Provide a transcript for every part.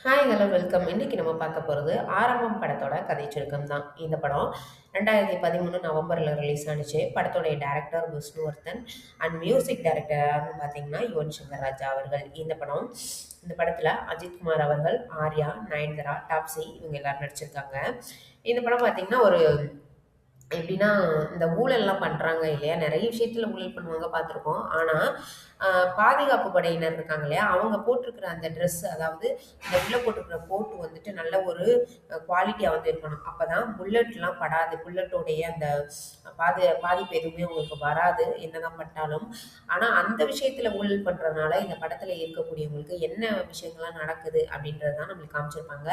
Hi hello welcome. இன்னைக்கு நம்ம பார்க்க போகிறது ஆரம்பம் படத்தோட கதை சுருக்கம் தான். இந்த படம் 2013 நவம்பரில் ரிலீஸ் ஆனிச்சு. படத்தோடைய director Vishnuvardhan and music director யாருன்னு பார்த்தீங்கன்னா யுவன் சங்கர் ராஜா அவர்கள். இந்த படத்தில் அஜித் குமார் அவர்கள், ஆர்யா, நயன்தாரா, டாப்ஸி இவங்க எல்லாரும் நடிச்சிருக்காங்க. இந்த படம் பார்த்தீங்கன்னா எப்படின்னா, இந்த ஊழல்லாம் பண்றாங்க இல்லையா? நெறைய விஷயத்துல ஊழல் பண்ணுவாங்க பார்த்துருக்கோம். ஆனா, பாதுகாப்பு படையினர் இருக்காங்க இல்லையா? அவங்க போட்டிருக்கிற அந்த ட்ரெஸ் அதாவது இந்த உள்ள போட்டிருக்கிற கோட் வந்துட்டு நல்ல ஒரு குவாலிட்டியா வந்து இருக்கணும். அப்பதான் புல்லட்லாம் படாது. புல்லட்டோடைய அந்த பாதிப்பு எதுவுமே உங்களுக்கு வராது, என்னதான் பட்டாலும். ஆனா, அந்த விஷயத்துல ஊழல் பண்றதுனால இந்த படத்துல இருக்கக்கூடியவங்களுக்கு என்ன விஷயங்கள்லாம் நடக்குது அப்படின்றது தான் நம்மளுக்கு காமிச்சிருப்பாங்க.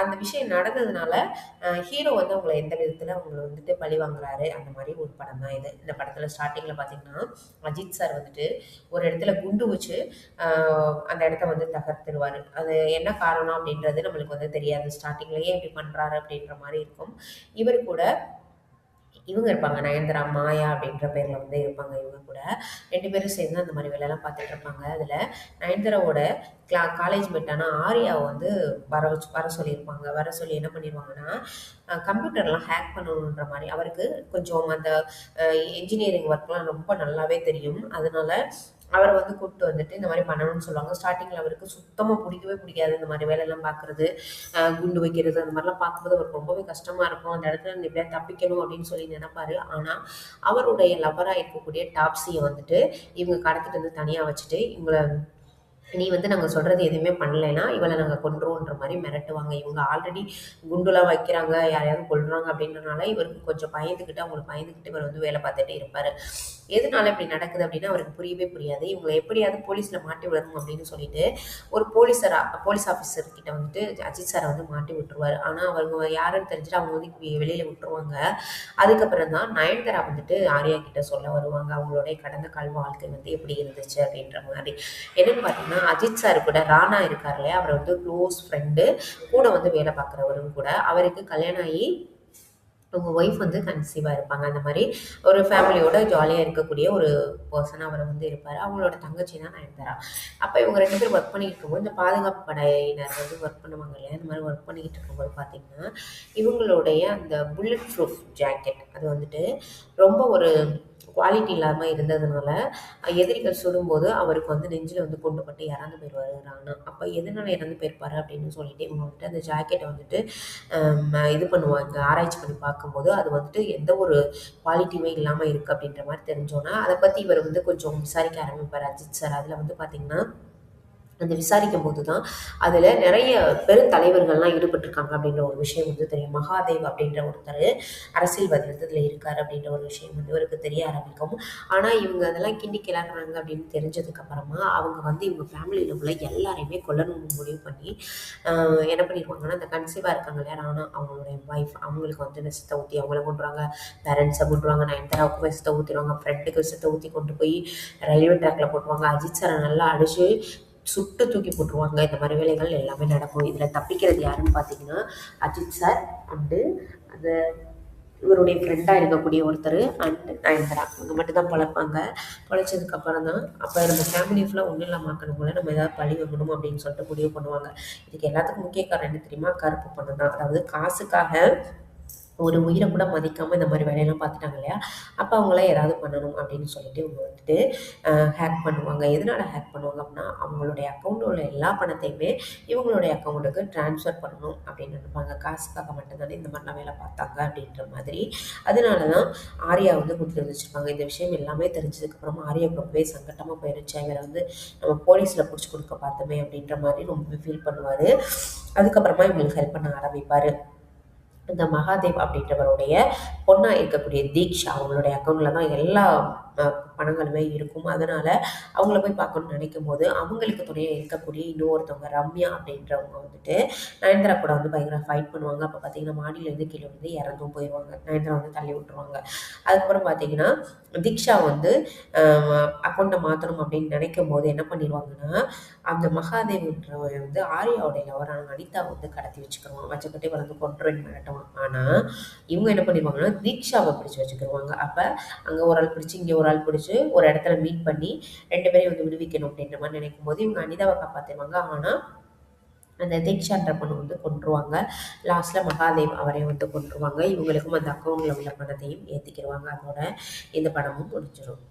அந்த விஷயம் நடந்ததுனால ஹீரோ வந்து அவங்கள எந்த விதத்துல அவங்கள வந்துட்டு பழி வாங்குறாரு, அந்த மாதிரி ஒரு படம் தான் இது. இந்த படத்துல ஸ்டார்டிங்ல பாத்தீங்கன்னா அஜித் சார் வந்துட்டு ஒரு இடத்துல குண்டு வச்சு அந்த இடத்த வந்து தகர்த்துருவாரு. அது என்ன காரணம் அப்படின்றது நம்மளுக்கு வந்து தெரியாது. ஸ்டார்டிங்லயே இப்படி பண்றாரு அப்படின்ற மாதிரி இருக்கும். இவர் கூட இவங்க இருப்பாங்க, நயன்தாரா, மாயா அப்படின்ற பேர்ல வந்து இருப்பாங்க. இவங்க கூட 2 பேரும் சேர்ந்து அந்த மாதிரி வேலையெல்லாம் பார்த்துட்டு இருப்பாங்க. அதுல நயன்தாராவோட காலேஜ் மேட்டான ஆர்யாவை வந்து வர சொல்லியிருப்பாங்க. வர சொல்லி என்ன பண்ணிருவாங்கன்னா, கம்ப்யூட்டர்லாம் ஹேக் பண்ணணுன்ற மாதிரி அவருக்கு கொஞ்சம் அந்த இன்ஜினியரிங் ஒர்க்லாம் ரொம்ப நல்லாவே தெரியும். அதனால அவரை வந்து கூப்பிட்டு வந்துட்டு இந்த மாதிரி பண்ணணும்னு சொல்லுவாங்க. ஸ்டார்டிங்ல அவருக்கு சுத்தமா பிடிக்கவே பிடிக்காது இந்த மாதிரி வேலையெல்லாம் பார்க்கறது, குண்டு வைக்கிறது அந்த மாதிரிலாம் பார்க்கும்போது அவருக்கு ரொம்பவே கஷ்டமா இருக்கும். அந்த இடத்துல இருந்து எப்படியாவது தப்பிக்கணும் அப்படின்னு சொல்லி நினைப்பாரு. ஆனா அவருடைய லவரா இருக்கக்கூடிய டாப்ஸியை வந்துட்டு இவங்க கடத்திட்டு வந்து தனியா வச்சுட்டு, இவங்கள நீ வந்து நாங்க சொல்றது எதுவுமே பண்ணலைன்னா இவளை நாங்க கொன்றுவோன்ற மாதிரி மிரட்டுவாங்க. இவங்க ஆல்ரெடி குண்டுலாம் வைக்கிறாங்க, யாரையாவது கொல்றாங்க அப்படின்றனால இவருக்கு கொஞ்சம் பயந்துக்கிட்டு அவங்களுக்கு பயந்துக்கிட்டு இவர் வந்து வேலை பார்த்துட்டே இருப்பாரு. எதனால இப்படி நடக்குது அப்படின்னு அவருக்கு புரியவே புரியாது. இவங்களை எப்படியாவது போலீஸ்ல மாட்டி விடணும் அப்படின்னு சொல்லிட்டு ஒரு போலீஸ் ஆஃபீஸர் கிட்ட வந்துட்டு அஜித் சாரை வந்து மாட்டி விட்டுருவாரு. ஆனா அவங்க யாருன்னு தெரிஞ்சுட்டு அவங்க வந்து வெளியில விட்டுருவாங்க. அதுக்கப்புறம் தான் நயன்தாரா வந்துட்டு ஆர்யா கிட்ட சொல்ல வருவாங்க அவங்களுடைய கடந்த கால வாழ்க்கை வந்து எப்படி இருந்துச்சு அப்படின்ற மாதிரி. என்னன்னு பார்த்தீங்கன்னா, அஜித் சார் கூட ராணா இருக்கார் இல்லையா? அவர் வந்து க்ளோஸ் ஃப்ரெண்டு. கூட வந்து வேலை பார்க்குறவரும் கூட. அவருக்கு கல்யாணம் ஆகி அவங்க ஒய்ஃப் வந்து கன்சீவா இருப்பாங்க. அந்த மாரி ஒரு ஃபேமிலியோட ஜாலியா இருக்கக்கூடிய ஒரு பெர்சனா அவரு வந்து இருப்பாரு. அவங்களோட தங்கச்சி தான் நயன்தாரா. அப்ப இவங்க 2 பேரும் ஒர்க் பண்ணிட்டு இருக்கும்போது, இந்த பாதுகாப்பு படையினர் வந்து ஒர்க் பண்ணுவாங்க இல்லையா? இந்த மாரி ஒர்க் பண்ணிக்கிட்டு இருக்கும்போது பார்த்தீங்கன்னா, இவங்களுடைய அந்த புல்லட் ப்ரூஃப் ஜாக்கெட் அது வந்துட்டு ரொம்ப ஒரு குவாலிட்டி இல்லாம இருந்ததுனால, எதிரிகள் சுடும்போது அவருக்கு வந்து நெஞ்சில வந்து குண்டுபட்டு இறந்து போயிருவாரு ராணா. அப்ப எதனால இறந்து போயிருப்பாரு அப்படின்னு சொல்லிட்டு இவங்க வந்துட்டு அந்த ஜாக்கெட்ட வந்துட்டு இது பண்ணுவாங்க. ஆராய்ச்சி பண்ணி பார்க்கும்போது, அது வந்துட்டு எந்த ஒரு குவாலிட்டியுமே இல்லாம இருக்கு அப்படின்ற மாரி தெரிஞ்சோன, அத பத்தி இவர் வந்து கொஞ்சம் விசாரிக்க ஆரம்பிப்பாரு அஜித் சார். அதுல வந்து பார்த்தீங்கன்னா, அந்த விசாரிக்கும்போது தான், அதில நெறைய பெருந்தலைவர்கள்லாம் ஈடுபட்டுருக்காங்க அப்படின்ற ஒரு விஷயம் வந்து தெரியும். மகாதேவ் அப்படின்ற ஒருத்தரு அரசியல்வாதி வந்து இதில இருக்காரு அப்படின்ற ஒரு விஷயம் வந்து இவருக்கு தெரிய ஆரம்பிக்கும். ஆனா, இவங்க அதெல்லாம் கிண்டி கிளறுறாங்க அப்படின்னு தெரிஞ்சதுக்கு அப்புறமா, அவங்க வந்து இவங்க ஃபேமிலியில உள்ள எல்லாரையுமே கொல்லணும்னு முடிவு பண்ணி, அ என்ன பண்ணிருவாங்கன்னா, அந்த கன்சீவா இருக்காங்க இல்லையா ராணா, அவங்களுடைய ஒய்ஃப் அவங்களுக்கு வந்து விஷத்த ஊத்தி அவங்கள கொன்றுவாங்க. பேரண்ட்ஸ கொன்றுவாங்க. நயன்தாராவுக்கும் விஷத்த ஊத்திருவாங்க. ஃப்ரெண்டுக்கு விஷத்த ஊத்தி கொண்டு போய் ரயில்வே ட்ராக்ல போட்டுருவாங்க. அஜித் சார நல்லா அடிச்சு சுட்டு தூக்கி போட்டுருவாங்க. இந்த மாதிரி வேலைகள் எல்லாமே நடக்கும். இதில தப்பிக்கிறது யாருன்னு பார்த்தீங்கன்னா, அஜித் சார் அண்டு அந்த இவருடைய ஃப்ரெண்டா இருக்கக்கூடிய ஒருத்தரு அண்ட் நயன்தாரா. இவங்க மட்டும் தான் பொழைப்பாங்க. பொழைச்சதுக்கப்புறம் தான், அப்ப நம்ம ஃபேமிலி ஃபுல்லா ஒண்ணும் இல்லாம ஆக்கணும் போல, நம்ம ஏதாவது பழி வாங்கணும் அப்படின்னு சொல்லிட்டு முடிவு பண்ணுவாங்க. இதுக்கு எல்லாத்துக்கும் முக்கிய காரணம் என்ன தெரியுமா? கருப்பு பணம் தான். அதாவது காசுக்காக ஒரு உயிர கூட மதிக்காம இந்த மாரி வேலையெல்லாம் பார்த்துட்டாங்க இல்லையா? அப்ப அவங்கலாம் ஏதாவது பண்ணணும் அப்படின்னு சொல்லிட்டு இவங்க வந்துட்டு ஹேக் பண்ணுவாங்க. எதனால ஹேக் பண்ணுவாங்க அப்படின்னா, அவங்களுடைய அக்கவுண்ட்ல உள்ள எல்லா பணத்தையுமே இவங்களுடைய அக்கவுண்டுக்கு ட்ரான்ஸ்ஃபர் பண்ணணும் அப்படின்னு நினைப்பாங்க. காசுக்காக மட்டும் தானே இந்த மாரிலாம் வேலை பார்த்தாங்க அப்படின்ற மாதிரி. அதனால தான் ஆர்யா வந்து குடுத்து வச்சிருப்பாங்க. இந்த விஷயம் எல்லாமே தெரிஞ்சதுக்கப்புறமா ஆர்யாவுக்கு ரொம்பவே சங்கட்டமா போயிருச்சு. இவர வந்து நம்ம போலீஸ்ல புடிச்சு குடுக்க பார்த்தோமே அப்படின்ற மாரி ரொம்பவே ஃபீல் பண்ணுவாரு. அதுக்கப்புறமா இவங்களுக்கு ஹெல்ப் பண்ண ஆரம்பிப்பாரு. இந்த மகாதேவ் அப்படின்றவருடைய பொண்ணா இருக்கக்கூடிய தீக்ஷா அவங்களுடைய அக்கவுண்ட்ல தான் எல்லா அ பணங்களுமே இருக்கும். அதனால அவங்கள போய் பார்க்கணும்னு நினைக்கும்போது, அவங்களுக்கு துணையா இருக்கக்கூடிய இன்னொருத்தவங்க ரம்யா அப்படின்றவங்க வந்துட்டு நயன்தாரா கூட வந்து பயங்கர ஃபைட் பண்ணுவாங்க. அப்ப பார்த்தீங்கன்னா, மாடியிலேருந்து கீழ விழுந்து இறந்தும் போயிருவாங்க. நயன்தாரா வந்து தள்ளி விட்டுருவாங்க. அதுக்கப்புறம் பார்த்தீங்கன்னா, தீக்ஷா வந்து அ அக்கவுண்ட்ட மாத்தணும் அப்படின்னு நினைக்கும்போது என்ன பண்ணிருவாங்கன்னா, அந்த மகாதேவ்ன்றவன் வந்து ஆர்யாவோட லவரான அனிதாவ வந்து கடத்தி வச்சுக்கிருவான். வச்சுக்கிட்டு இவள வந்து கொன்றுவேன்னு மிரட்டுவான். ஆனா, இவங்க என்ன பண்ணிருவாங்கன்னா, தீக்ஷாவ பிடிச்சு வச்சுக்கிருவாங்க. அப்ப அங்க ஒரு ஆள் பிடிச்சு, இங்க ஒரு ஆள் பிடிச்சு ஒரு இடத்துல மீட் பண்ணி 2 பேரையும் வந்து விடுவிக்கணும் அப்படின்ற மாரி நினைக்கும்போது, இவங்க அனிதாவ காப்பாத்திருவாங்க. ஆனா அந்த தீக்ஷான்ற பொண்ணு வந்து கொன்றுவாங்க. லாஸ்ட்டில் மகாதேவ் அவரையும் வந்து கொன்றுவாங்க. இவங்களுக்கும் அந்த அக்கௌண்ட்டில் உள்ள பணத்தையும் ஏற்றிக்கிடுவாங்க. அதோட இந்த படமும் முடிஞ்சிடும்.